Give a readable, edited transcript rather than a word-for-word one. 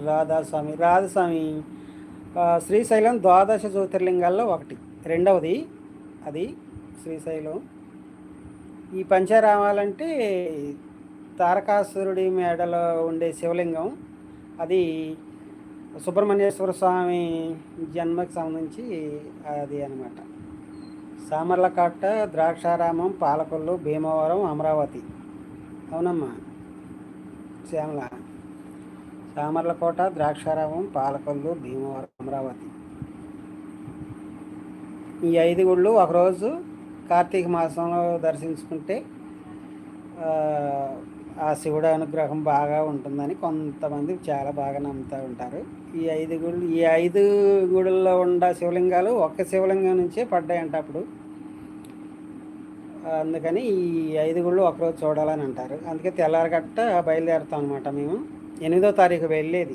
రాధాస్వామి శ్రీశైలం ద్వాదశ జ్యోతిర్లింగాల్లో ఒకటి, రెండవది అది శ్రీశైలం. ఈ పంచారామాలంటే తారకాసురుడి మేడలో ఉండే శివలింగం, అది సుబ్రహ్మణ్యేశ్వర స్వామి జన్మకి సంబంధించి అది అనమాట. సామర్లకట్ట, ద్రాక్షారామం, పాలకొల్లు, భీమవరం, అమరావతి. అవునమ్మా శ్యామల. సామర్లకోట, ద్రాక్షారామం, పాలకొల్లు, భీమవరం, అమరావతి. ఈ 5 గుళ్ళు ఒకరోజు కార్తీక మాసంలో దర్శించుకుంటే ఆ శివుడు అనుగ్రహం బాగా ఉంటుందని కొంతమంది చాలా బాగా నమ్ముతూ ఉంటారు. ఈ 5 గుడుల్లో ఉన్న శివలింగాలు ఒక్క శివలింగం నుంచే పడ్డాయంట అప్పుడు. అందుకని ఈ 5 గుళ్ళు ఒకరోజు చూడాలని అంటారు. అందుకే తెల్లారగట్ట బయలుదేరుతాం అనమాట. మేము 8వ తారీఖు వెళ్ళేది.